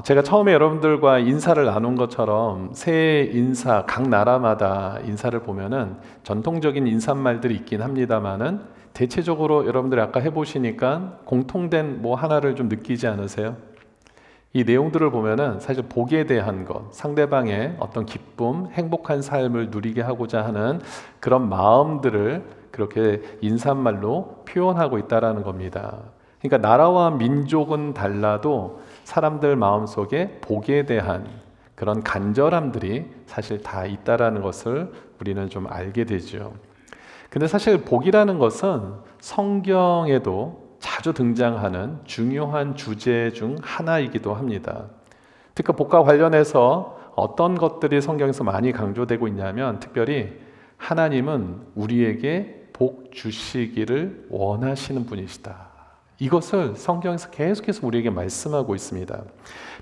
제가 처음에 여러분들과 인사를 나눈 것처럼 새해 인사, 각 나라마다 인사를 보면은 전통적인 인사말들이 있긴 합니다만은 대체적으로 여러분들이 아까 해보시니까 공통된 뭐 하나를 좀 느끼지 않으세요? 이 내용들을 보면은 사실 복에 대한 것, 상대방의 어떤 기쁨, 행복한 삶을 누리게 하고자 하는 그런 마음들을 그렇게 인사말로 표현하고 있다라는 겁니다. 그러니까 나라와 민족은 달라도 사람들 마음속에 복에 대한 그런 간절함들이 사실 다 있다라는 것을 우리는 좀 알게 되죠. 근데 사실 복이라는 것은 성경에도 자주 등장하는 중요한 주제 중 하나이기도 합니다. 특히 복과 관련해서 어떤 것들이 성경에서 많이 강조되고 있냐면 특별히 하나님은 우리에게 복 주시기를 원하시는 분이시다. 이것을 성경에서 계속해서 우리에게 말씀하고 있습니다.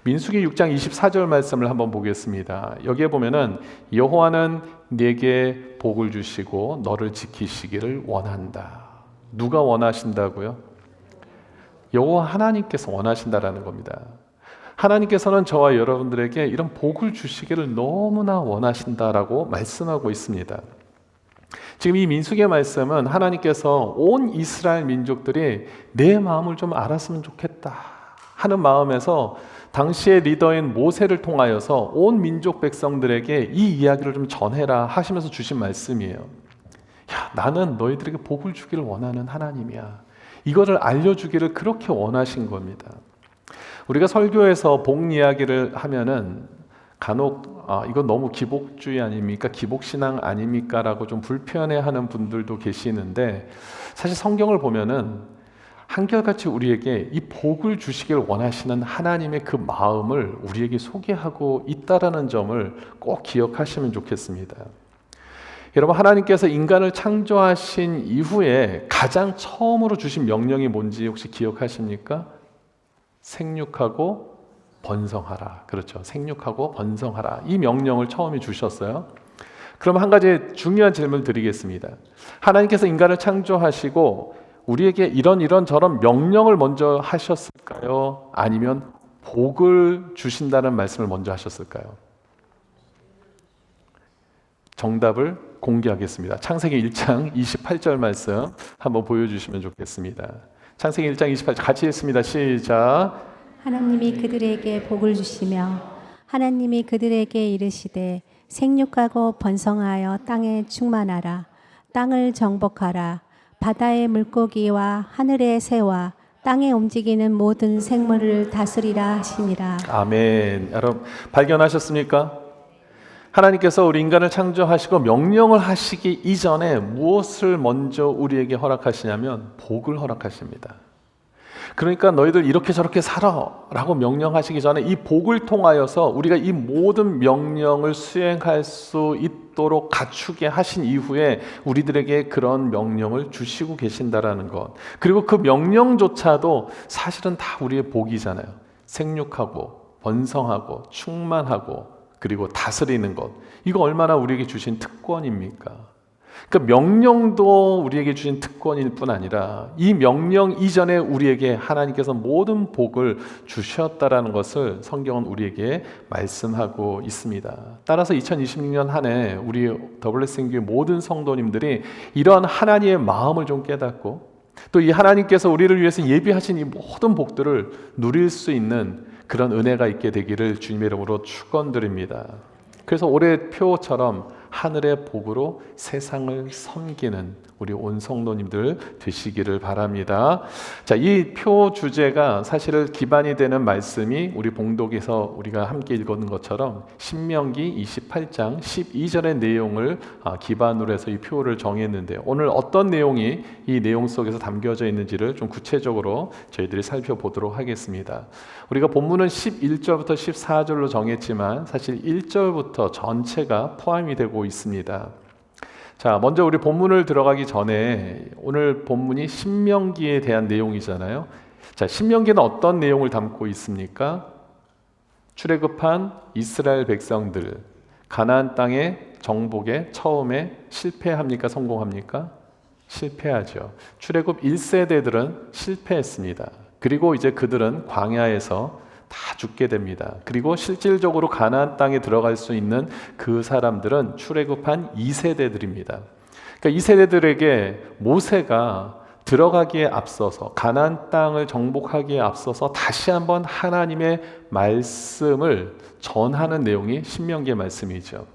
민수기 6장 24절 말씀을 한번 보겠습니다. 여기에 보면은 여호와는 네게 복을 주시고 너를 지키시기를 원한다. 누가 원하신다고요? 여호와 하나님께서 원하신다라는 겁니다. 하나님께서는 저와 여러분들에게 이런 복을 주시기를 너무나 원하신다라고 말씀하고 있습니다. 지금 이 민수기의 말씀은 하나님께서 온 이스라엘 민족들이 내 마음을 좀 알았으면 좋겠다 하는 마음에서 당시의 리더인 모세를 통하여서 온 민족 백성들에게 이 이야기를 좀 전해라 하시면서 주신 말씀이에요. 야, 나는 너희들에게 복을 주기를 원하는 하나님이야. 이거를 알려주기를 그렇게 원하신 겁니다. 우리가 설교에서 복 이야기를 하면은 간혹 이건 너무 기복주의 아닙니까? 기복신앙 아닙니까? 라고 좀 불편해하는 분들도 계시는데 사실 성경을 보면은 한결같이 우리에게 이 복을 주시길 원하시는 하나님의 그 마음을 우리에게 소개하고 있다라는 점을 꼭 기억하시면 좋겠습니다. 여러분, 하나님께서 인간을 창조하신 이후에 가장 처음으로 주신 명령이 뭔지 혹시 기억하십니까? 생육하고 번성하라. 그렇죠. 생육하고 번성하라. 이 명령을 처음에 주셨어요. 그럼 한 가지 중요한 질문을 드리겠습니다. 하나님께서 인간을 창조하시고 우리에게 이런 저런 명령을 먼저 하셨을까요? 아니면 복을 주신다는 말씀을 먼저 하셨을까요? 정답을 공개하겠습니다. 창세기 1장 28절 말씀 한번 보여주시면 좋겠습니다. 창세기 1장 28절 같이 읽습니다. 시작. 하나님이 그들에게 복을 주시며 하나님이 그들에게 이르시되 생육하고 번성하여 땅에 충만하라. 땅을 정복하라. 바다의 물고기와 하늘의 새와 땅에 움직이는 모든 생물을 다스리라 하시니라. 아멘. 여러분 발견하셨습니까? 하나님께서 우리 인간을 창조하시고 명령을 하시기 이전에 무엇을 먼저 우리에게 허락하시냐면 복을 허락하십니다. 그러니까 너희들 이렇게 저렇게 살아 라고 명령하시기 전에 이 복을 통하여서 우리가 이 모든 명령을 수행할 수 있도록 갖추게 하신 이후에 우리들에게 그런 명령을 주시고 계신다라는 것. 그리고 그 명령조차도 사실은 다 우리의 복이잖아요. 생육하고 번성하고 충만하고 그리고 다스리는 것. 이거 얼마나 우리에게 주신 특권입니까? 그러니까 명령도 우리에게 주신 특권일 뿐 아니라 이 명령 이전에 우리에게 하나님께서 모든 복을 주셨다라는 것을 성경은 우리에게 말씀하고 있습니다. 따라서 2026년 한 해 우리 더블레싱교회 모든 성도님들이 이러한 하나님의 마음을 좀 깨닫고 또 이 하나님께서 우리를 위해서 예비하신 이 모든 복들을 누릴 수 있는 그런 은혜가 있게 되기를 주님의 이름으로 축원드립니다. 그래서 올해 표처럼 하늘의 복으로 세상을 섬기는 우리 온 성도님들 되시기를 바랍니다. 자, 이 표 주제가 사실 기반이 되는 말씀이 우리 봉독에서 우리가 함께 읽은 것처럼 신명기 28장 12절의 내용을 기반으로 해서 이 표를 정했는데요. 오늘 어떤 내용이 이 내용 속에서 담겨져 있는지를 좀 구체적으로 저희들이 살펴보도록 하겠습니다. 우리가 본문은 11절부터 14절로 정했지만 사실 1절부터 전체가 포함이 되고 있습니다. 자, 먼저 우리 본문을 들어가기 전에 오늘 본문이 신명기에 대한 내용이잖아요. 자, 신명기는 어떤 내용을 담고 있습니까? 출애굽한 이스라엘 백성들 가나안 땅의 정복에 처음에 실패합니까? 성공합니까? 실패하죠. 출애굽 1세대들은 실패했습니다. 그리고 이제 그들은 광야에서 다 죽게 됩니다. 그리고 실질적으로 가나안 땅에 들어갈 수 있는 그 사람들은 출애굽한 2세대들입니다. 그러니까 2세대들에게 모세가 들어가기에 앞서서 가나안 땅을 정복하기에 앞서서 다시 한번 하나님의 말씀을 전하는 내용이 신명기의 말씀이죠.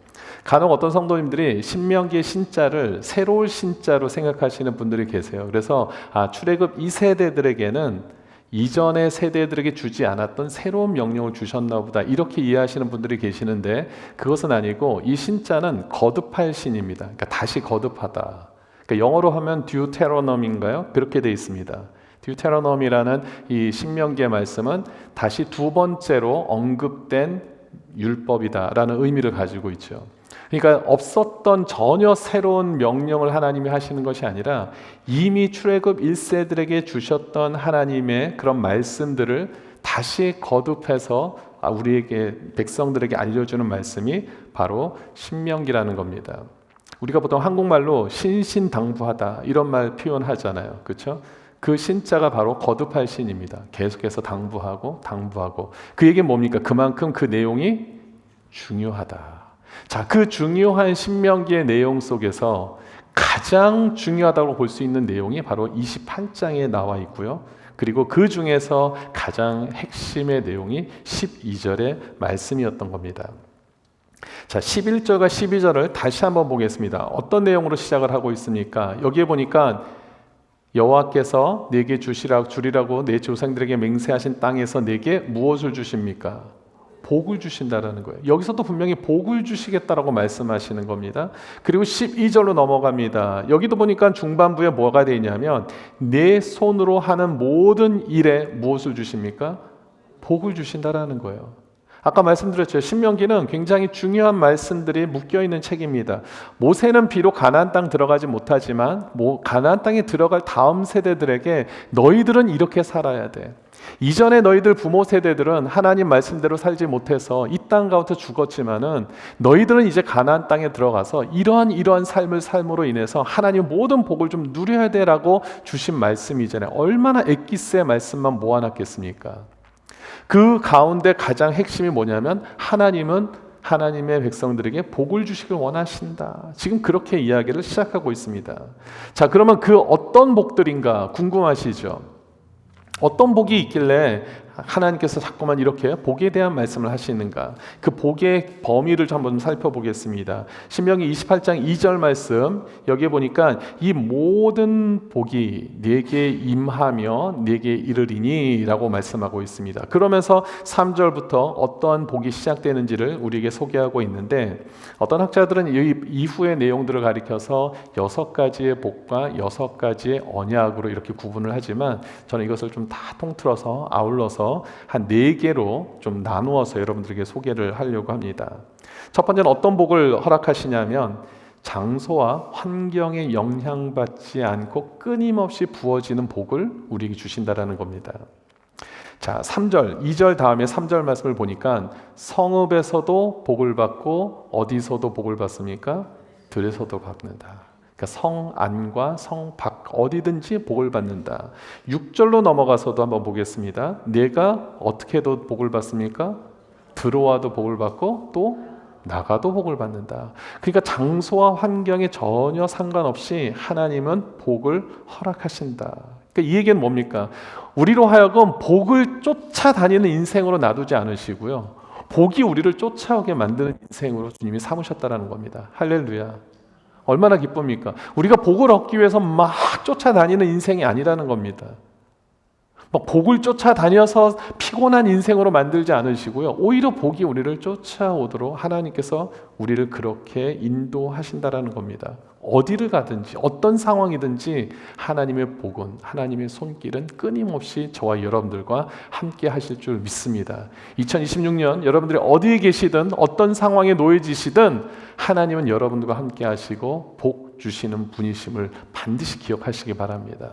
간혹 어떤 성도님들이 신명기의 신자를 새로운 신자로 생각하시는 분들이 계세요. 그래서 출애굽 2세대들에게는 이전의 세대들에게 주지 않았던 새로운 명령을 주셨나 보다 이렇게 이해하시는 분들이 계시는데 그것은 아니고 이 신자는 거듭할 신입니다. 그러니까 다시 거듭하다. 그러니까 영어로 하면 듀테로놈인가요? 그렇게 되어 있습니다. 듀테로놈이라는 이 신명기의 말씀은 다시 두 번째로 언급된 율법이다라는 의미를 가지고 있죠. 그러니까 없었던 전혀 새로운 명령을 하나님이 하시는 것이 아니라 이미 출애굽 1세들에게 주셨던 하나님의 그런 말씀들을 다시 거듭해서 우리에게 백성들에게 알려주는 말씀이 바로 신명기라는 겁니다. 우리가 보통 한국말로 신신당부하다 이런 말 표현하잖아요. 그렇죠? 그 신자가 바로 거듭할 신입니다. 계속해서 당부하고 그 얘기는 뭡니까? 그만큼 그 내용이 중요하다. 자, 그 중요한 신명기의 내용 속에서 가장 중요하다고 볼 수 있는 내용이 바로 28장에 나와 있고요. 그리고 그 중에서 가장 핵심의 내용이 12절의 말씀이었던 겁니다. 자, 11절과 12절을 다시 한번 보겠습니다. 어떤 내용으로 시작을 하고 있습니까? 여기에 보니까 여호와께서 내게 주리라고 내 조상들에게 맹세하신 땅에서 내게 무엇을 주십니까? 복을 주신다라는 거예요. 여기서도 분명히 복을 주시겠다라고 말씀하시는 겁니다. 그리고 12절로 넘어갑니다. 여기도 보니까 중반부에 뭐가 되어 있냐면 내 손으로 하는 모든 일에 무엇을 주십니까? 복을 주신다라는 거예요. 아까 말씀드렸죠. 신명기는 굉장히 중요한 말씀들이 묶여있는 책입니다. 모세는 비록 가나안 땅 들어가지 못하지만 가나안 땅에 들어갈 다음 세대들에게 너희들은 이렇게 살아야 돼. 이전에 너희들 부모 세대들은 하나님 말씀대로 살지 못해서 이 땅 가운데 죽었지만은 너희들은 이제 가나안 땅에 들어가서 이러한 삶을 삶으로 인해서 하나님 모든 복을 좀 누려야 돼라고 주신 말씀이잖아요. 얼마나 엑기스의 말씀만 모아놨겠습니까? 그 가운데 가장 핵심이 뭐냐면 하나님은 하나님의 백성들에게 복을 주시길 원하신다. 지금 그렇게 이야기를 시작하고 있습니다. 자, 그러면 그 어떤 복들인가 궁금하시죠? 어떤 복이 있길래 하나님께서 자꾸만 이렇게 복에 대한 말씀을 하시는가? 그 복의 범위를 좀 한번 살펴보겠습니다. 신명기 28장 2절 말씀 여기에 보니까 이 모든 복이 내게 임하며 내게 이르리니 라고 말씀하고 있습니다. 그러면서 3절부터 어떠한 복이 시작되는지를 우리에게 소개하고 있는데 어떤 학자들은 이 이후의 내용들을 가리켜서 6가지의 복과 6가지의 언약으로 이렇게 구분을 하지만 저는 이것을 좀 다 통틀어서 아울러서 한 4개로 좀 나누어서 여러분들에게 소개를 하려고 합니다. 첫 번째는 어떤 복을 허락하시냐면 장소와 환경에 영향받지 않고 끊임없이 부어지는 복을 우리에게 주신다라는 겁니다. 자, 3절, 2절 다음에 3절 말씀을 보니까 성읍에서도 복을 받고 어디서도 복을 받습니까? 들에서도 받는다. 그러니까 성 안과 성 밖 어디든지 복을 받는다. 6절로 넘어가서도 한번 보겠습니다. 내가 어떻게 해도 복을 받습니까? 들어와도 복을 받고 또 나가도 복을 받는다. 그러니까 장소와 환경에 전혀 상관없이 하나님은 복을 허락하신다. 그러니까 이 얘기는 뭡니까? 우리로 하여금 복을 쫓아다니는 인생으로 놔두지 않으시고요. 복이 우리를 쫓아오게 만드는 인생으로 주님이 삼으셨다는 겁니다. 할렐루야. 얼마나 기쁩니까? 우리가 복을 얻기 위해서 막 쫓아다니는 인생이 아니라는 겁니다. 막 복을 쫓아다녀서 피곤한 인생으로 만들지 않으시고요. 오히려 복이 우리를 쫓아오도록 하나님께서 우리를 그렇게 인도하신다라는 겁니다. 어디를 가든지 어떤 상황이든지 하나님의 복은 하나님의 손길은 끊임없이 저와 여러분들과 함께 하실 줄 믿습니다. 2026년 여러분들이 어디에 계시든 어떤 상황에 놓여지시든 하나님은 여러분들과 함께 하시고 복 주시는 분이심을 반드시 기억하시기 바랍니다.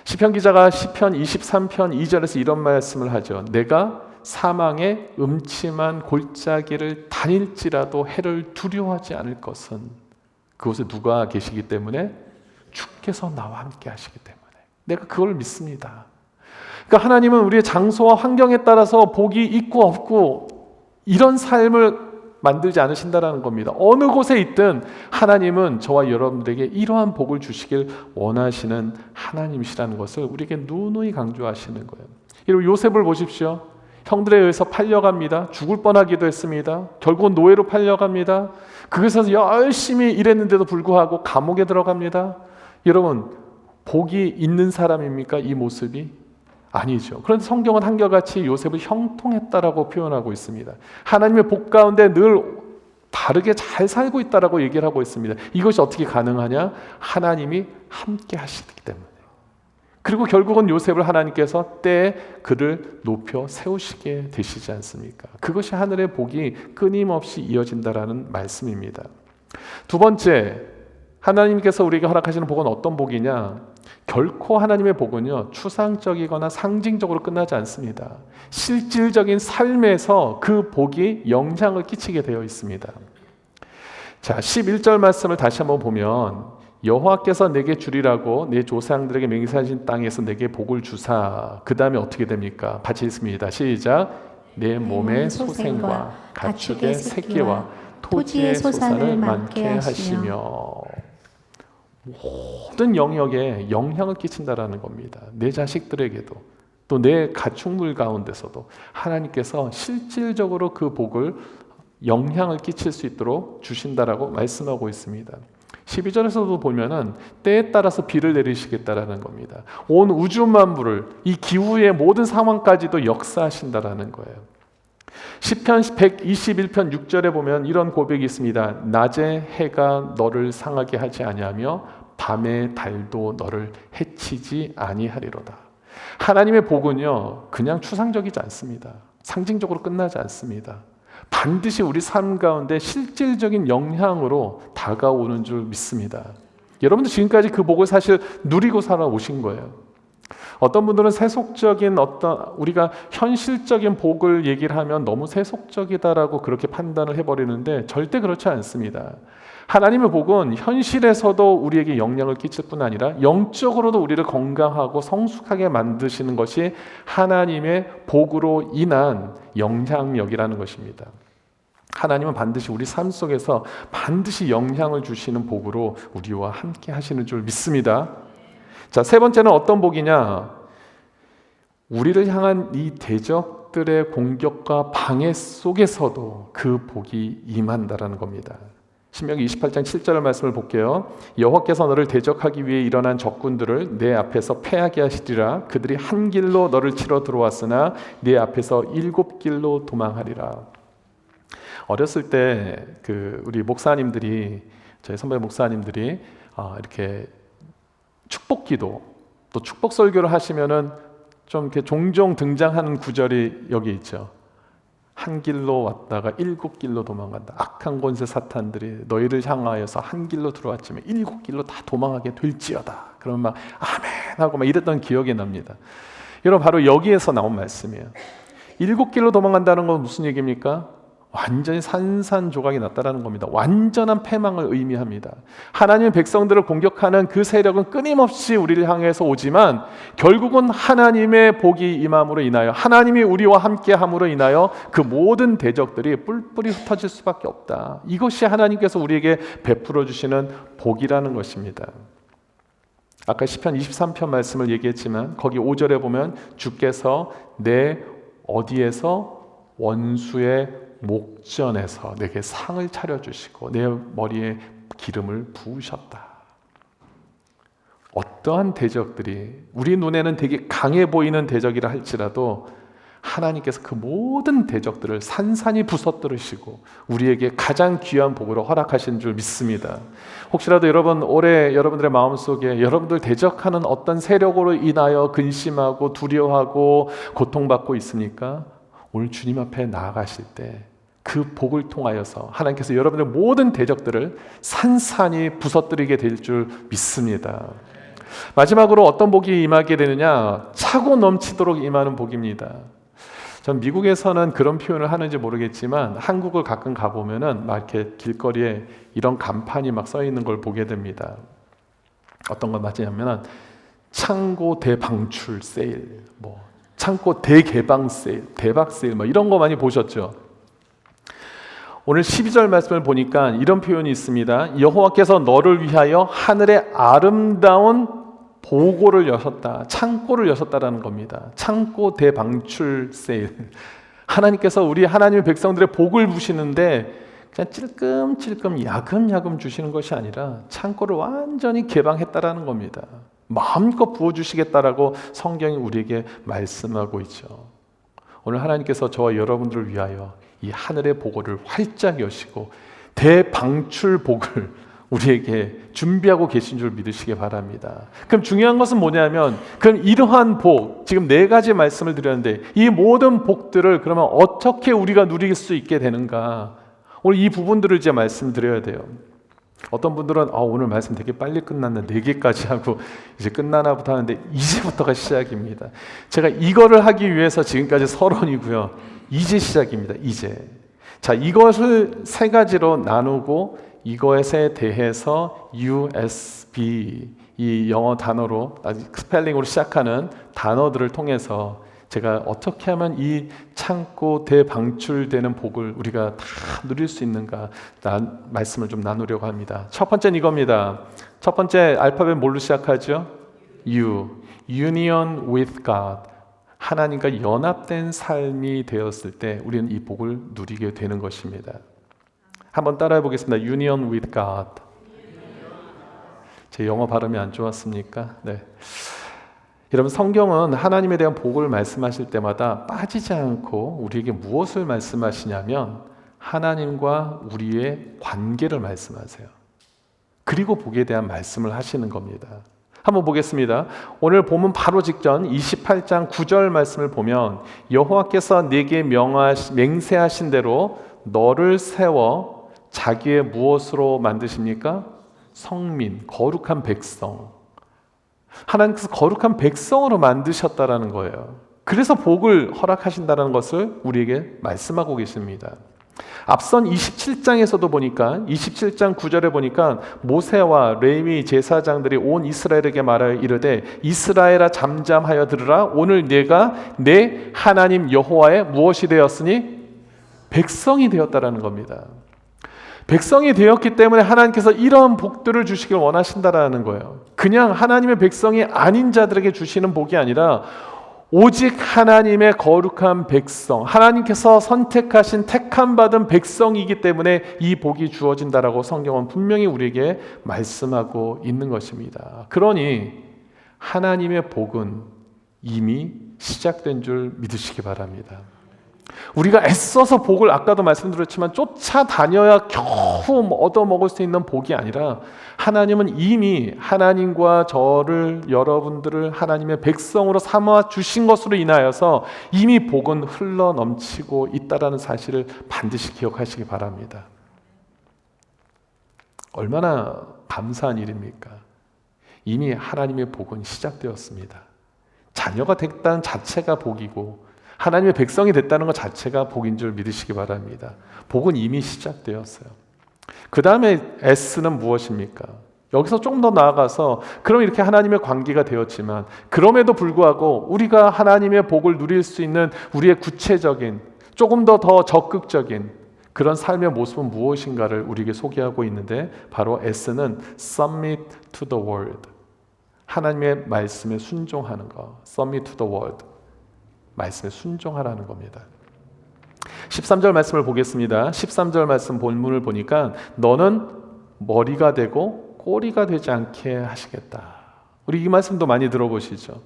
시편 기자가 시편 23편 2절에서 이런 말씀을 하죠. 내가 사망의 음침한 골짜기를 다닐지라도 해를 두려워하지 않을 것은 그곳에 누가 계시기 때문에 주께서 나와 함께 하시기 때문에 내가 그걸 믿습니다. 그러니까 하나님은 우리의 장소와 환경에 따라서 복이 있고 없고 이런 삶을 만들지 않으신다라는 겁니다. 어느 곳에 있든 하나님은 저와 여러분들에게 이러한 복을 주시길 원하시는 하나님이시라는 것을 우리에게 누누이 강조하시는 거예요. 그리고 요셉을 보십시오. 형들에 의해서 팔려갑니다. 죽을 뻔하기도 했습니다. 결국은 노예로 팔려갑니다. 그것에서 열심히 일했는데도 불구하고 감옥에 들어갑니다. 여러분, 복이 있는 사람입니까? 이 모습이? 아니죠. 그런데 성경은 한결같이 요셉을 형통했다라고 표현하고 있습니다. 하나님의 복 가운데 늘 다르게 잘 살고 있다라고 얘기를 하고 있습니다. 이것이 어떻게 가능하냐? 하나님이 함께 하시기 때문에. 그리고 결국은 요셉을 하나님께서 때에 그를 높여 세우시게 되시지 않습니까? 그것이 하늘의 복이 끊임없이 이어진다라는 말씀입니다. 두 번째, 하나님께서 우리에게 허락하시는 복은 어떤 복이냐? 결코 하나님의 복은요, 추상적이거나 상징적으로 끝나지 않습니다. 실질적인 삶에서 그 복이 영향을 끼치게 되어 있습니다. 자, 11절 말씀을 다시 한번 보면 여호와께서 내게 주리라고 내 조상들에게 맹세하신 땅에서 내게 복을 주사, 그 다음에 어떻게 됩니까? 같이 읽습니다. 시작. 내 몸의 소생과 가축의 새끼와 토지의 소산을 많게 하시며, 모든 영역에 영향을 끼친다라는 겁니다. 내 자식들에게도 또 내 가축물 가운데서도 하나님께서 실질적으로 그 복을 영향을 끼칠 수 있도록 주신다라고 말씀하고 있습니다. 12절에서도 보면은 때에 따라서 비를 내리시겠다라는 겁니다. 온 우주 만물을, 이 기후의 모든 상황까지도 역사하신다라는 거예요. 시편 121편 6절에 보면 이런 고백이 있습니다. 낮에 해가 너를 상하게 하지 아니하며 밤에 달도 너를 해치지 아니하리로다. 하나님의 복은요, 그냥 추상적이지 않습니다. 상징적으로 끝나지 않습니다. 반드시 우리 삶 가운데 실질적인 영향으로 다가오는 줄 믿습니다. 여러분도 지금까지 그 복을 사실 누리고 살아오신 거예요. 어떤 분들은 세속적인 우리가 현실적인 복을 얘기를 하면 너무 세속적이다라고 그렇게 판단을 해버리는데 절대 그렇지 않습니다. 하나님의 복은 현실에서도 우리에게 영향을 끼칠 뿐 아니라 영적으로도 우리를 건강하고 성숙하게 만드시는 것이 하나님의 복으로 인한 영향력이라는 것입니다. 하나님은 반드시 우리 삶 속에서 반드시 영향을 주시는 복으로 우리와 함께 하시는 줄 믿습니다. 자, 세 번째는 어떤 복이냐? 우리를 향한 이 대적들의 공격과 방해 속에서도 그 복이 임한다라는 겁니다. 신명기 28장 7절 말씀을 볼게요. 여호와께서 너를 대적하기 위해 일어난 적군들을 내 앞에서 패하게 하시리라. 그들이 한 길로 너를 치러 들어왔으나 내 앞에서 7길로 도망하리라. 어렸을 때 우리 목사님들이, 저희 선배 목사님들이 이렇게 축복기도 또 축복 설교를 하시면은 좀 이렇게 종종 등장하는 구절이 여기 있죠. 한 길로 왔다가 7길로 도망간다. 악한 권세 사탄들이 너희를 향하여서 한 길로 들어왔지만 7길로 다 도망하게 될지어다. 그러면 막 아멘 하고 막 이랬던 기억이 납니다. 여러분, 바로 여기에서 나온 말씀이에요. 7길로 도망간다는 건 무슨 얘기입니까? 완전히 산산조각이 났다라는 겁니다. 완전한 패망을 의미합니다. 하나님의 백성들을 공격하는 그 세력은 끊임없이 우리를 향해서 오지만 결국은 하나님의 복이 임함으로 인하여, 하나님이 우리와 함께함으로 인하여 그 모든 대적들이 뿔뿔이 흩어질 수밖에 없다. 이것이 하나님께서 우리에게 베풀어 주시는 복이라는 것입니다. 아까 시편 23편 말씀을 얘기했지만 거기 5절에 보면 주께서 내 어디에서 원수의 목전에서 내게 상을 차려주시고 내 머리에 기름을 부으셨다. 어떠한 대적들이 우리 눈에는 되게 강해 보이는 대적이라 할지라도 하나님께서 그 모든 대적들을 산산이 부서뜨리시고 우리에게 가장 귀한 복으로 허락하신 줄 믿습니다. 혹시라도 여러분 올해 여러분들의 마음속에 여러분들 대적하는 어떤 세력으로 인하여 근심하고 두려워하고 고통받고 있습니까? 오늘 주님 앞에 나아가실 때 그 복을 통하여서 하나님께서 여러분의 모든 대적들을 산산이 부서뜨리게 될 줄 믿습니다. 마지막으로 어떤 복이 임하게 되느냐? 차고 넘치도록 임하는 복입니다. 전 미국에서는 그런 표현을 하는지 모르겠지만 한국을 가끔 가보면은 막 이렇게 길거리에 이런 간판이 막 써 있는 걸 보게 됩니다. 어떤 걸 맞냐면은 창고 대방출 세일, 창고 대개방 세일, 대박 세일 뭐 이런 거 많이 보셨죠? 오늘 12절 말씀을 보니까 이런 표현이 있습니다. 여호와께서 너를 위하여 하늘의 아름다운 보고를 여셨다. 창고를 여셨다라는 겁니다. 창고 대방출 세일. 하나님께서 우리 하나님의 백성들의 복을 부시는데 그냥 찔끔찔끔 야금야금 주시는 것이 아니라 창고를 완전히 개방했다라는 겁니다. 마음껏 부어주시겠다라고 성경이 우리에게 말씀하고 있죠. 오늘 하나님께서 저와 여러분들을 위하여 이 하늘의 보고를 활짝 여시고 대방출 복을 우리에게 준비하고 계신 줄 믿으시기 바랍니다. 그럼 중요한 것은 뭐냐면 그럼 이러한 복, 지금 4가지 말씀을 드렸는데 이 모든 복들을 그러면 어떻게 우리가 누릴 수 있게 되는가? 오늘 이 부분들을 이제 말씀드려야 돼요. 어떤 분들은 오늘 말씀 되게 빨리 끝났네, 4개까지 하고 이제 끝나나 보다 하는데 이제부터가 시작입니다. 제가 이거를 하기 위해서 지금까지 서론이고요. 이제 시작입니다. 이제. 자, 이것을 3가지로 나누고 이것에 대해서 USB, 이 영어 단어로 스펠링으로 시작하는 단어들을 통해서 제가 어떻게 하면 이 창고 대방출되는 복을 우리가 다 누릴 수 있는가 말씀을 좀 나누려고 합니다. 첫 번째는 이겁니다. 첫 번째 알파벳 뭘로 시작하죠? U, Union with God. 하나님과 연합된 삶이 되었을 때 우리는 이 복을 누리게 되는 것입니다. 한번 따라해 보겠습니다. Union with God. 제 영어 발음이 안 좋았습니까? 네. 여러분, 성경은 하나님에 대한 복을 말씀하실 때마다 빠지지 않고 우리에게 무엇을 말씀하시냐면 하나님과 우리의 관계를 말씀하세요. 그리고 복에 대한 말씀을 하시는 겁니다. 한번 보겠습니다. 오늘 본문 바로 직전 28장 9절 말씀을 보면 여호와께서 네게 맹세하신 대로 너를 세워 자기의 무엇으로 만드십니까? 성민, 거룩한 백성. 하나님께서 거룩한 백성으로 만드셨다라는 거예요. 그래서 복을 허락하신다는 것을 우리에게 말씀하고 계십니다. 앞선 27장에서도 보니까 27장 9절에 보니까 모세와 레위 제사장들이 온 이스라엘에게 말하여 이르되 이스라엘아 잠잠하여 들으라. 오늘 내가 내 하나님 여호와의 무엇이 되었으니? 백성이 되었다라는 겁니다. 백성이 되었기 때문에 하나님께서 이런 복들을 주시길 원하신다라는 거예요. 그냥 하나님의 백성이 아닌 자들에게 주시는 복이 아니라 오직 하나님의 거룩한 백성, 하나님께서 선택하신 택함 받은 백성이기 때문에 이 복이 주어진다라고 성경은 분명히 우리에게 말씀하고 있는 것입니다. 그러니 하나님의 복은 이미 시작된 줄 믿으시기 바랍니다. 우리가 애써서 복을 아까도 말씀드렸지만 쫓아다녀야 겨우 얻어먹을 수 있는 복이 아니라 하나님은 이미 하나님과 저를, 여러분들을 하나님의 백성으로 삼아 주신 것으로 인하여서 이미 복은 흘러넘치고 있다는 사실을 반드시 기억하시기 바랍니다. 얼마나 감사한 일입니까? 이미 하나님의 복은 시작되었습니다. 자녀가 됐다는 자체가 복이고 하나님의 백성이 됐다는 것 자체가 복인 줄 믿으시기 바랍니다. 복은 이미 시작되었어요. 그 다음에 S는 무엇입니까? 여기서 좀 더 나아가서 그럼 이렇게 하나님의 관계가 되었지만 그럼에도 불구하고 우리가 하나님의 복을 누릴 수 있는 우리의 구체적인 조금 더 적극적인 그런 삶의 모습은 무엇인가를 우리에게 소개하고 있는데 바로 S는 Submit to the Word. 하나님의 말씀에 순종하는 것. Submit to the Word. 말씀에 순종하라는 겁니다. 13절 말씀을 보겠습니다. 13절 말씀 본문을 보니까 너는 머리가 되고 꼬리가 되지 않게 하시겠다. 우리 이 말씀도 많이 들어보시죠.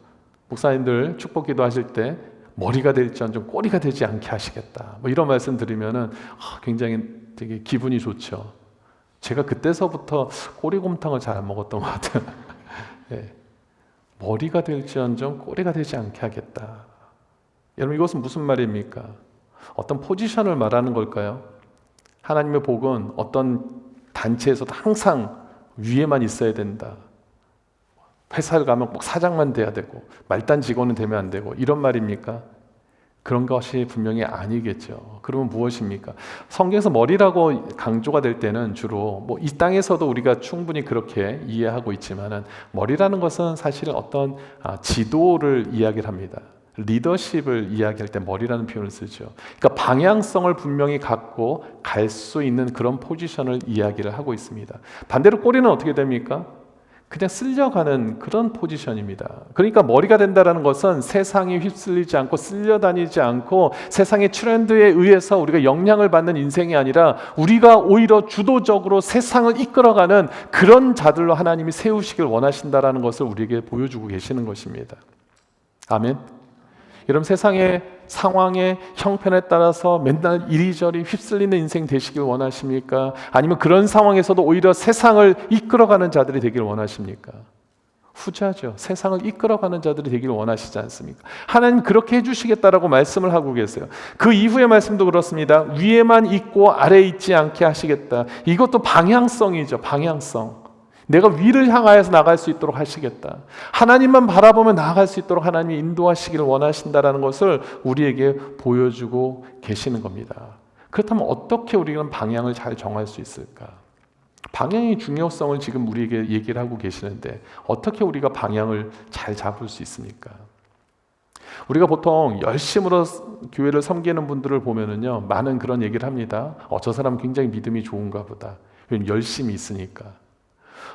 목사님들 축복 기도하실 때 머리가 될지언정 꼬리가 되지 않게 하시겠다. 뭐 이런 말씀 드리면은 굉장히 되게 기분이 좋죠. 제가 그때서부터 꼬리곰탕을 잘 안 먹었던 것 같아요. 네. 머리가 될지언정 꼬리가 되지 않게 하겠다. 여러분, 이것은 무슨 말입니까? 어떤 포지션을 말하는 걸까요? 하나님의 복은 어떤 단체에서도 항상 위에만 있어야 된다. 회사를 가면 꼭 사장만 돼야 되고 말단 직원은 되면 안 되고 이런 말입니까? 그런 것이 분명히 아니겠죠. 그러면 무엇입니까? 성경에서 머리라고 강조가 될 때는 주로 이 땅에서도 우리가 충분히 그렇게 이해하고 있지만은 머리라는 것은 사실은 어떤 지도를 이야기를 합니다. 리더십을 이야기할 때 머리라는 표현을 쓰죠. 그러니까 방향성을 분명히 갖고 갈 수 있는 그런 포지션을 이야기를 하고 있습니다. 반대로 꼬리는 어떻게 됩니까? 그냥 쓸려가는 그런 포지션입니다. 그러니까 머리가 된다는 것은 세상에 휩쓸리지 않고 쓸려다니지 않고 세상의 트렌드에 의해서 우리가 영향을 받는 인생이 아니라 우리가 오히려 주도적으로 세상을 이끌어가는 그런 자들로 하나님이 세우시길 원하신다는 것을 우리에게 보여주고 계시는 것입니다. 아멘. 여러분, 세상의 상황의 형편에 따라서 맨날 이리저리 휩쓸리는 인생 되시길 원하십니까? 아니면 그런 상황에서도 오히려 세상을 이끌어가는 자들이 되길 원하십니까? 후자죠. 세상을 이끌어가는 자들이 되길 원하시지 않습니까? 하나님 그렇게 해주시겠다라고 말씀을 하고 계세요. 그 이후의 말씀도 그렇습니다. 위에만 있고 아래에 있지 않게 하시겠다. 이것도 방향성이죠. 방향성. 내가 위를 향하여서 나갈 수 있도록 하시겠다. 하나님만 바라보며 나아갈 수 있도록 하나님이 인도하시기를 원하신다는 것을 우리에게 보여주고 계시는 겁니다. 그렇다면 어떻게 우리는 방향을 잘 정할 수 있을까? 방향의 중요성을 지금 우리에게 얘기를 하고 계시는데 어떻게 우리가 방향을 잘 잡을 수 있습니까? 우리가 보통 열심으로 교회를 섬기는 분들을 보면은요, 많은 그런 얘기를 합니다. 저 사람 굉장히 믿음이 좋은가 보다. 왜냐면 열심이 있으니까.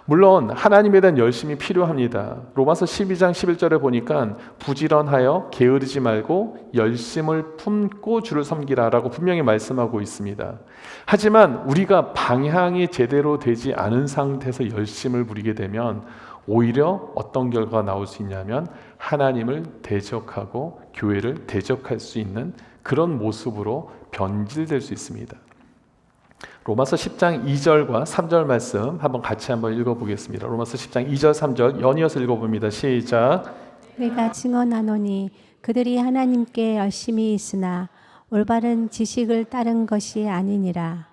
물론 하나님에 대한 열심이 필요합니다. 로마서 12장 11절에 보니까 부지런하여 게으르지 말고 열심을 품고 주를 섬기라라고 분명히 말씀하고 있습니다. 하지만 우리가 방향이 제대로 되지 않은 상태에서 열심을 부리게 되면 오히려 어떤 결과가 나올 수 있냐면 하나님을 대적하고 교회를 대적할 수 있는 그런 모습으로 변질될 수 있습니다. 로마서 10장 2절과 3절 말씀 같이 한번 읽어보겠습니다. 로마서 10장 2절 3절 연이어서 읽어봅니다. 시작. 우리가 증언하노니 그들이 하나님께 열심히 있으나 올바른 지식을 따른 것이 아니니라.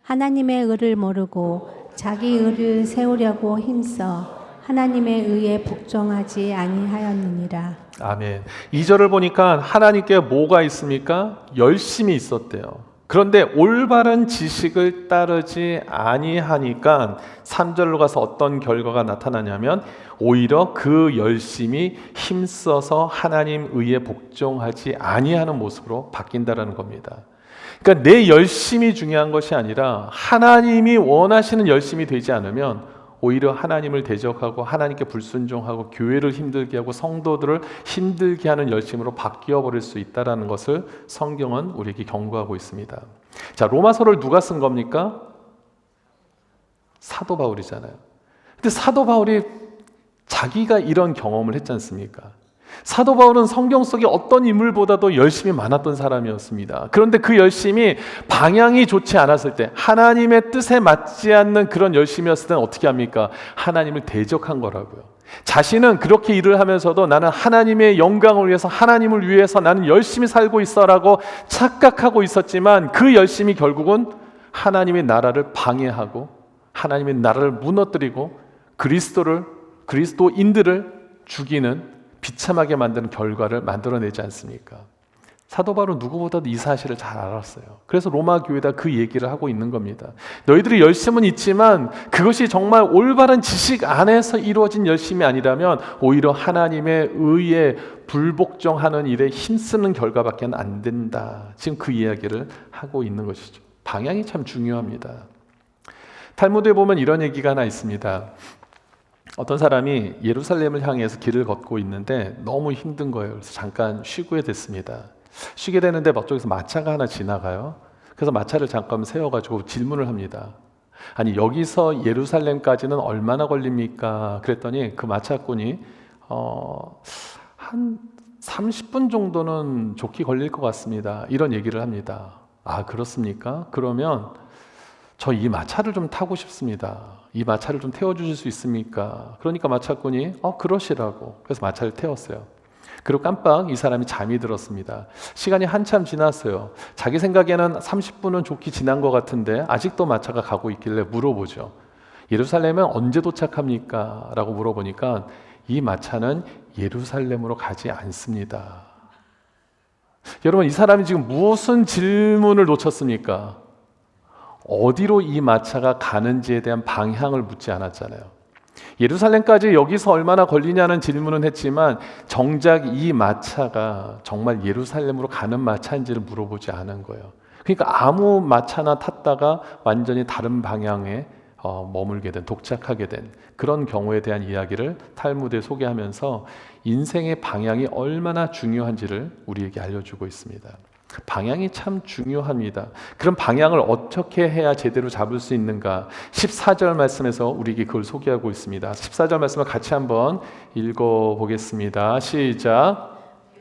하나님의 의를 모르고 자기 의를 세우려고 힘써 하나님의 의에 복종하지 아니하였느니라. 아멘. 2절을 보니까 하나님께 뭐가 있습니까? 열심이 있었대요. 그런데 올바른 지식을 따르지 아니하니까 3절로 가서 어떤 결과가 나타나냐면 오히려 그 열심이 힘써서 하나님 의에 복종하지 아니하는 모습으로 바뀐다라는 겁니다. 그러니까 내 열심이 중요한 것이 아니라 하나님이 원하시는 열심이 되지 않으면 오히려 하나님을 대적하고 하나님께 불순종하고 교회를 힘들게 하고 성도들을 힘들게 하는 열심으로 바뀌어 버릴 수 있다는 것을 성경은 우리에게 경고하고 있습니다. 자, 로마서를 누가 쓴 겁니까? 사도 바울이잖아요. 근데 사도 바울이 자기가 이런 경험을 했지 않습니까? 사도 바울은 성경 속에 어떤 인물보다도 열심이 많았던 사람이었습니다. 그런데 그 열심이 방향이 좋지 않았을 때, 하나님의 뜻에 맞지 않는 그런 열심이었을 때는 어떻게 합니까? 하나님을 대적한 거라고요. 자신은 그렇게 일을 하면서도 나는 하나님의 영광을 위해서, 하나님을 위해서 나는 열심히 살고 있어라고 착각하고 있었지만 그 열심이 결국은 하나님의 나라를 방해하고 하나님의 나라를 무너뜨리고 그리스도인들을 죽이는 비참하게 만드는 결과를 만들어내지 않습니까? 사도 바울은 누구보다도 이 사실을 잘 알았어요. 그래서 로마 교회에다 그 얘기를 하고 있는 겁니다. 너희들이 열심은 있지만 그것이 정말 올바른 지식 안에서 이루어진 열심이 아니라면 오히려 하나님의 의에 불복종하는 일에 힘쓰는 결과밖에 안 된다. 지금 그 이야기를 하고 있는 것이죠. 방향이 참 중요합니다. 탈무드에 보면 이런 얘기가 하나 있습니다. 어떤 사람이 예루살렘을 향해서 길을 걷고 있는데 너무 힘든 거예요. 그래서 잠깐 쉬고야 됐습니다. 쉬게 되는데 저쪽에서 마차가 하나 지나가요. 그래서 마차를 잠깐 세워가지고 질문을 합니다. 아니, 여기서 예루살렘까지는 얼마나 걸립니까? 그랬더니 그 마차꾼이 한 30분 정도는 좋게 걸릴 것 같습니다. 이런 얘기를 합니다. 아, 그렇습니까? 그러면 저 이 마차를 좀 타고 싶습니다. 이 마차를 좀 태워주실 수 있습니까? 그러니까 마차꾼이 그러시라고. 그래서 마차를 태웠어요. 그리고 깜빡 이 사람이 잠이 들었습니다. 시간이 한참 지났어요. 자기 생각에는 30분은 좋게 지난 것 같은데 아직도 마차가 가고 있길래 물어보죠. 예루살렘은 언제 도착합니까? 라고 물어보니까 이 마차는 예루살렘으로 가지 않습니다. 여러분, 이 사람이 지금 무슨 질문을 놓쳤습니까? 어디로 이 마차가 가는지에 대한 방향을 묻지 않았잖아요. 예루살렘까지 여기서 얼마나 걸리냐는 질문은 했지만 정작 이 마차가 정말 예루살렘으로 가는 마차인지를 물어보지 않은 거예요. 그러니까 아무 마차나 탔다가 완전히 다른 방향에 머물게 된, 독착하게 된 그런 경우에 대한 이야기를 탈무드에 소개하면서 인생의 방향이 얼마나 중요한지를 우리에게 알려주고 있습니다. 방향이 참 중요합니다. 그럼 방향을 어떻게 해야 제대로 잡을 수 있는가? 14절 말씀에서 우리에게 그걸 소개하고 있습니다. 14절 말씀을 같이 한번 읽어보겠습니다. 시작.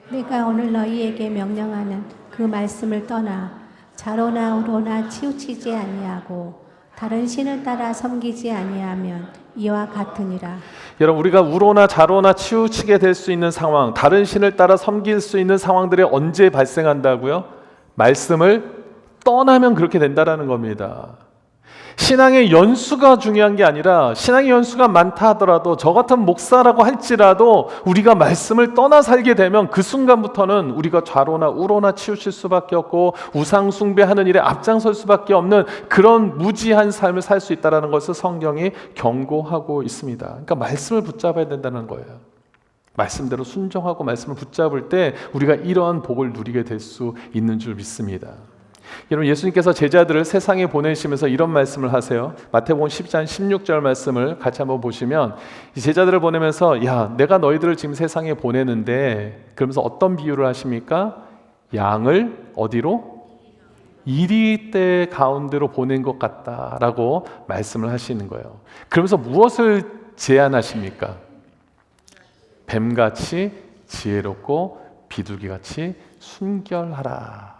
내가 오늘 너희에게 명령하는 그 말씀을 떠나 좌로나 우로나 치우치지 아니하고 다른 신을 따라 섬기지 아니하면 이와 같으니라. 여러분, 우리가 우로나 좌로나 치우치게 될 수 있는 상황, 다른 신을 따라 섬길 수 있는 상황들이 언제 발생한다고요? 말씀을 떠나면 그렇게 된다라는 겁니다. 신앙의 연수가 중요한 게 아니라 신앙의 연수가 많다 하더라도 저 같은 목사라고 할지라도 우리가 말씀을 떠나 살게 되면 그 순간부터는 우리가 좌로나 우로나 치우칠 수밖에 없고 우상 숭배하는 일에 앞장설 수밖에 없는 그런 무지한 삶을 살 수 있다는 것을 성경이 경고하고 있습니다. 그러니까 말씀을 붙잡아야 된다는 거예요. 말씀대로 순종하고 말씀을 붙잡을 때 우리가 이러한 복을 누리게 될 수 있는 줄 믿습니다. 여러분, 예수님께서 제자들을 세상에 보내시면서 이런 말씀을 하세요. 마태복음 10장 16절 말씀을 같이 한번 보시면 이 제자들을 보내면서 야, 내가 너희들을 지금 세상에 보내는데 그러면서 어떤 비유를 하십니까? 양을 어디로? 이리떼 가운데로 보낸 것 같다라고 말씀을 하시는 거예요. 그러면서 무엇을 제안하십니까? 뱀같이 지혜롭고 비둘기같이 순결하라.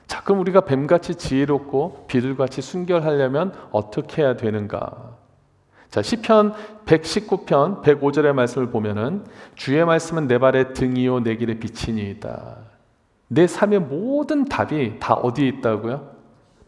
자, 그럼 우리가 뱀같이 지혜롭고 비둘기같이 순결하려면 어떻게 해야 되는가? 자, 시편 119편 105절의 말씀을 보면은 주의 말씀은 내 발의 등이요 내 길의 빛이니이다. 내 삶의 모든 답이 다 어디에 있다고요?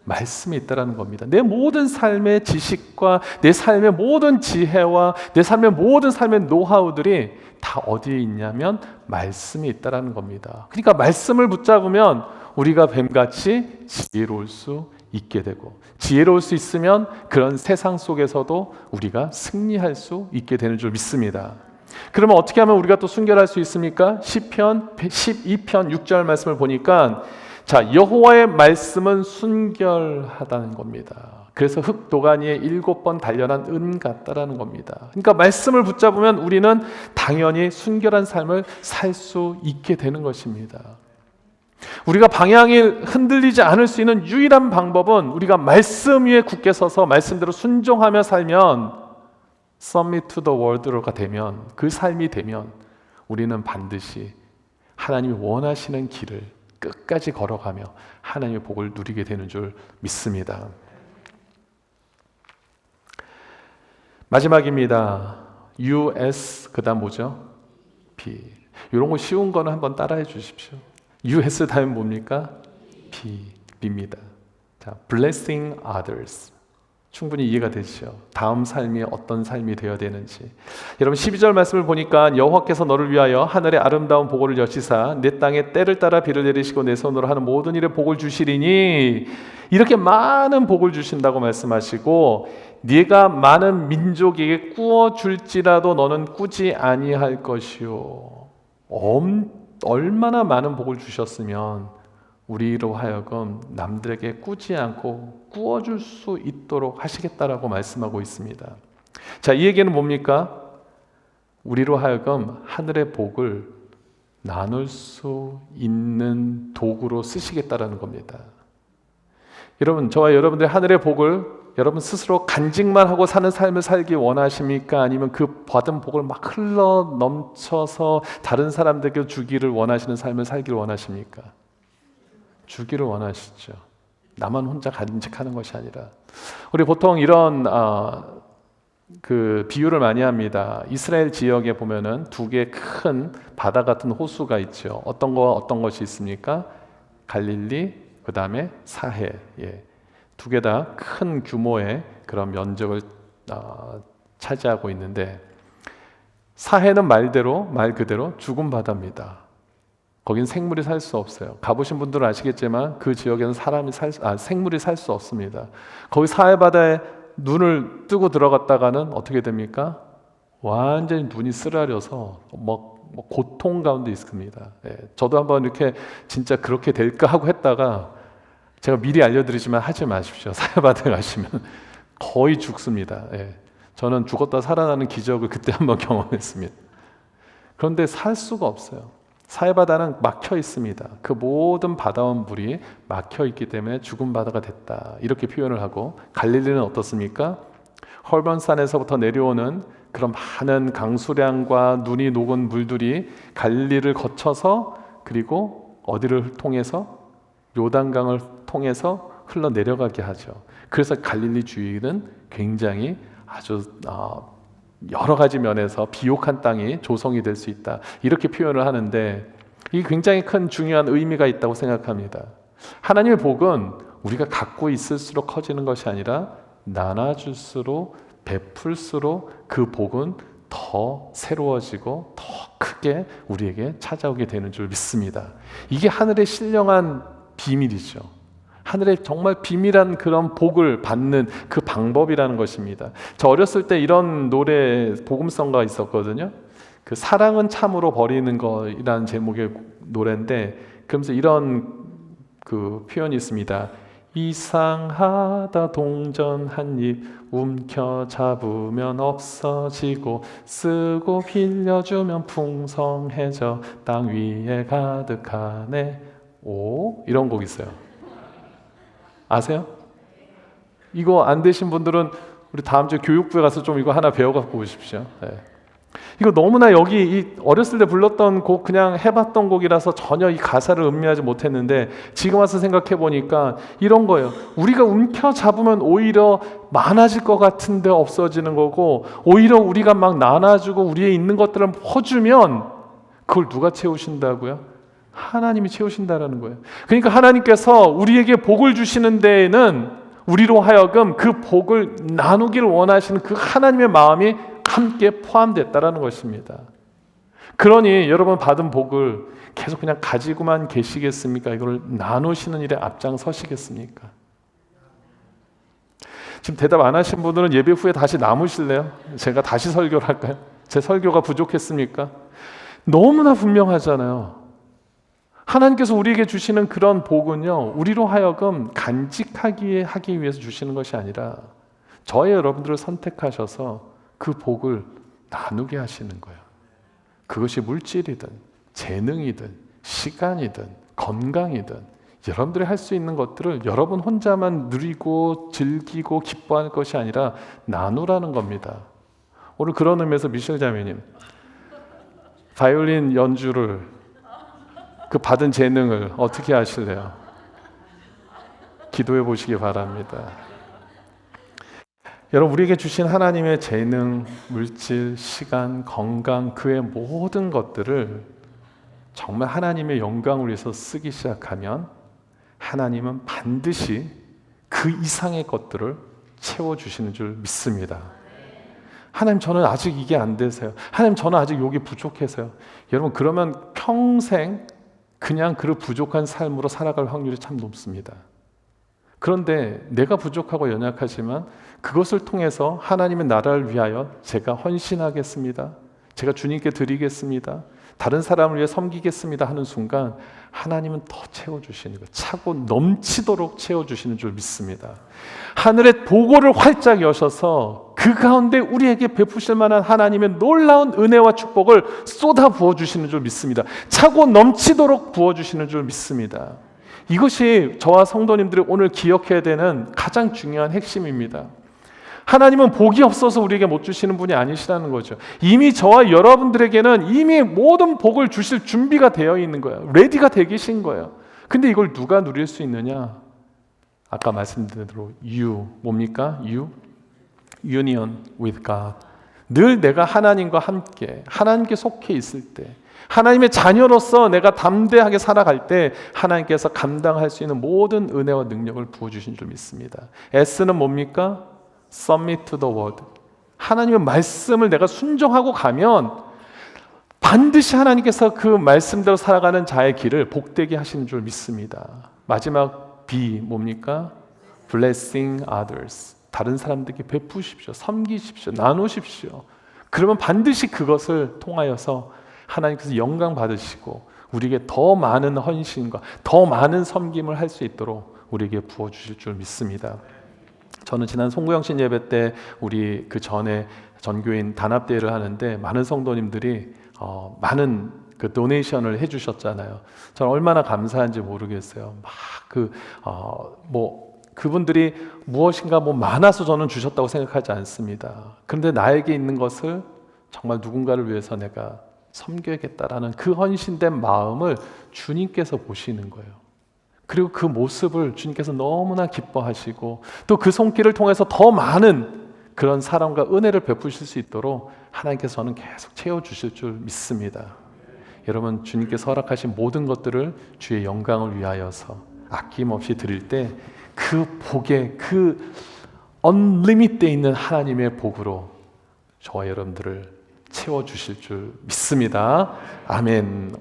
말씀이 있다라는 겁니다. 내 모든 삶의 지식과 내 삶의 모든 지혜와 내 삶의 모든 삶의 노하우들이 다 어디에 있냐면 말씀이 있다라는 겁니다. 그러니까 말씀을 붙잡으면 우리가 뱀같이 지혜로울 수 있게 되고 지혜로울 수 있으면 그런 세상 속에서도 우리가 승리할 수 있게 되는 줄 믿습니다. 그러면 어떻게 하면 우리가 또 순결할 수 있습니까? 시편 12편 6절 말씀을 보니까 자, 여호와의 말씀은 순결하다는 겁니다. 그래서 흙도가니에 7번 단련한 은 같다라는 겁니다. 그러니까 말씀을 붙잡으면 우리는 당연히 순결한 삶을 살 수 있게 되는 것입니다. 우리가 방향이 흔들리지 않을 수 있는 유일한 방법은 우리가 말씀 위에 굳게 서서 말씀대로 순종하며 살면 Submit to the Word가 되면 그 삶이 되면 우리는 반드시 하나님이 원하시는 길을 끝까지 걸어가며 하나님의 복을 누리게 되는 줄 믿습니다. 마지막입니다. US 그다음 뭐죠? B. 이런 거 쉬운 거는 한번 따라해 주십시오. US 다음에 뭡니까? B입니다. 자, blessing others. 충분히 이해가 되시죠? 다음 삶이 어떤 삶이 되어야 되는지. 여러분 12절 말씀을 보니까 여호와께서 너를 위하여 하늘의 아름다운 보고를 여시사 내 땅에 때를 따라 비를 내리시고 내 손으로 하는 모든 일에 복을 주시리니 이렇게 많은 복을 주신다고 말씀하시고 네가 많은 민족에게 꾸어 줄지라도 너는 꾸지 아니할 것이요. 얼마나 많은 복을 주셨으면 우리로 하여금 남들에게 꾸지 않고 꾸어줄 수 있도록 하시겠다라고 말씀하고 있습니다. 자, 이 얘기는 뭡니까? 우리로 하여금 하늘의 복을 나눌 수 있는 도구로 쓰시겠다라는 겁니다. 여러분, 저와 여러분들의 하늘의 복을 여러분 스스로 간직만 하고 사는 삶을 살기 원하십니까? 아니면 그 받은 복을 막 흘러 넘쳐서 다른 사람들에게 주기를 원하시는 삶을 살기를 원하십니까? 주기를 원하시죠. 나만 혼자 간직하는 것이 아니라. 우리 보통 이런 그 비유를 많이 합니다. 이스라엘 지역에 보면은 두 개 큰 바다 같은 호수가 있죠. 어떤 것이 있습니까? 갈릴리, 그 다음에 사해. 예. 두 개 다 큰 규모의 그런 면적을 차지하고 있는데 사해는 말 그대로 죽은 바다입니다. 거긴 생물이 살 수 없어요. 가보신 분들은 아시겠지만 그 지역에는 생물이 살 수 없습니다. 거기 사해 바다에 눈을 뜨고 들어갔다가는 어떻게 됩니까? 완전히 눈이 쓰라려서 뭐 고통 가운데 있습니다. 예, 저도 한번 이렇게 진짜 그렇게 될까 하고 했다가 제가 미리 알려드리지만 하지 마십시오. 사회바다에 가시면 거의 죽습니다. 예, 저는 죽었다 살아나는 기적을 그때 한번 경험했습니다. 그런데 살 수가 없어요. 사해바다는 막혀 있습니다. 그 모든 바다원 물이 막혀 있기 때문에 죽은 바다가 됐다, 이렇게 표현을 하고, 갈릴리는 어떻습니까? 헐몬산에서부터 내려오는 그런 많은 강수량과 눈이 녹은 물들이 갈릴리를 거쳐서, 그리고 어디를 통해서? 요단강을 통해서 흘러내려가게 하죠. 그래서 갈릴리 주위는 굉장히 아주 여러 가지 면에서 비옥한 땅이 조성이 될 수 있다, 이렇게 표현을 하는데, 이게 굉장히 큰 중요한 의미가 있다고 생각합니다. 하나님의 복은 우리가 갖고 있을수록 커지는 것이 아니라 나눠줄수록, 베풀수록 그 복은 더 새로워지고 더 크게 우리에게 찾아오게 되는 줄 믿습니다. 이게 하늘의 신령한 비밀이죠. 하늘의 정말 비밀한 그런 복을 받는 그 방법이라는 것입니다. 저 어렸을 때 이런 노래, 복음성가 있었거든요. 그 사랑은 참으로 버리는 거라는 제목의 노래인데, 그러면서 이런 그 표현이 있습니다. 이상하다 동전 한 입 움켜 잡으면 없어지고, 쓰고 빌려주면 풍성해져 땅 위에 가득하네. 오, 이런 곡 있어요. 아세요? 이거 안 되신 분들은 우리 다음 주에 교육부에 가서 좀 이거 하나 배워갖고 오십시오. 네. 이거 너무나 여기 어렸을 때 불렀던 곡, 그냥 해봤던 곡이라서 전혀 이 가사를 음미하지 못했는데, 지금 와서 생각해 보니까 이런 거예요. 우리가 움켜잡으면 오히려 많아질 것 같은데 없어지는 거고, 오히려 우리가 막 나눠주고 우리에 있는 것들을 퍼주면 그걸 누가 채우신다고요? 하나님이 채우신다라는 거예요. 그러니까 하나님께서 우리에게 복을 주시는 데에는 우리로 하여금 그 복을 나누기를 원하시는 그 하나님의 마음이 함께 포함됐다라는 것입니다. 그러니 여러분 받은 복을 계속 그냥 가지고만 계시겠습니까? 이걸 나누시는 일에 앞장서시겠습니까? 지금 대답 안 하신 분들은 예배 후에 다시 남으실래요? 제가 다시 설교를 할까요? 제 설교가 부족했습니까? 너무나 분명하잖아요. 하나님께서 우리에게 주시는 그런 복은요, 우리로 하여금 간직하기 하기 위해서 주시는 것이 아니라 저의 여러분들을 선택하셔서 그 복을 나누게 하시는 거예요. 그것이 물질이든 재능이든 시간이든 건강이든 여러분들이 할 수 있는 것들을 여러분 혼자만 누리고 즐기고 기뻐할 것이 아니라 나누라는 겁니다. 오늘 그런 의미에서 미셸 자매님, 바이올린 연주를, 그 받은 재능을 어떻게 하실래요? 기도해 보시기 바랍니다. 여러분, 우리에게 주신 하나님의 재능, 물질, 시간, 건강, 그 외 모든 것들을 정말 하나님의 영광을 위해서 쓰기 시작하면 하나님은 반드시 그 이상의 것들을 채워주시는 줄 믿습니다. 하나님, 저는 아직 이게 안 되세요. 하나님, 저는 아직 여기 부족해서요. 여러분, 그러면 평생 그냥 그 부족한 삶으로 살아갈 확률이 참 높습니다. 그런데 내가 부족하고 연약하지만 그것을 통해서 하나님의 나라를 위하여 제가 헌신하겠습니다, 제가 주님께 드리겠습니다, 다른 사람을 위해 섬기겠습니다 하는 순간 하나님은 더 채워주시는 것, 차고 넘치도록 채워주시는 줄 믿습니다. 하늘의 보고를 활짝 여셔서 그 가운데 우리에게 베푸실 만한 하나님의 놀라운 은혜와 축복을 쏟아 부어주시는 줄 믿습니다. 차고 넘치도록 부어주시는 줄 믿습니다. 이것이 저와 성도님들이 오늘 기억해야 되는 가장 중요한 핵심입니다. 하나님은 복이 없어서 우리에게 못 주시는 분이 아니시라는 거죠. 이미 저와 여러분들에게는 이미 모든 복을 주실 준비가 되어 있는 거예요. 레디가 되 계신 거예요. 근데 이걸 누가 누릴 수 있느냐? 아까 말씀드린 대로 뭡니까? Union with God. 늘 내가 하나님과 함께, 하나님께 속해 있을 때, 하나님의 자녀로서 내가 담대하게 살아갈 때 하나님께서 감당할 수 있는 모든 은혜와 능력을 부어주신 줄 믿습니다. S는 뭡니까? Submit to the word. 하나님의 말씀을 내가 순종하고 가면 반드시 하나님께서 그 말씀대로 살아가는 자의 길을 복되게 하시는 줄 믿습니다. 마지막 B 뭡니까? Blessing others. 다른 사람들에게 베푸십시오, 섬기십시오, 나누십시오. 그러면 반드시 그것을 통하여서 하나님께서 영광 받으시고 우리에게 더 많은 헌신과 더 많은 섬김을 할 수 있도록 우리에게 부어주실 줄 믿습니다. 저는 지난 송구영신 예배 때 우리 그 전에 전교인 단합대회를 하는데 많은 성도님들이 많은 그 도네이션을 해주셨잖아요. 저는 얼마나 감사한지 모르겠어요. 그분들이 무엇인가 많아서 저는 주셨다고 생각하지 않습니다. 그런데 나에게 있는 것을 정말 누군가를 위해서 내가 섬겨야겠다라는 그 헌신된 마음을 주님께서 보시는 거예요. 그리고 그 모습을 주님께서 너무나 기뻐하시고 또 그 손길을 통해서 더 많은 그런 사랑과 은혜를 베푸실 수 있도록 하나님께서 저는 계속 채워주실 줄 믿습니다. 여러분, 주님께서 허락하신 모든 것들을 주의 영광을 위하여서 아낌없이 드릴 때 그 복의 그 언리밋되어 있는 하나님의 복으로 저와 여러분들을 채워주실 줄 믿습니다. 아멘.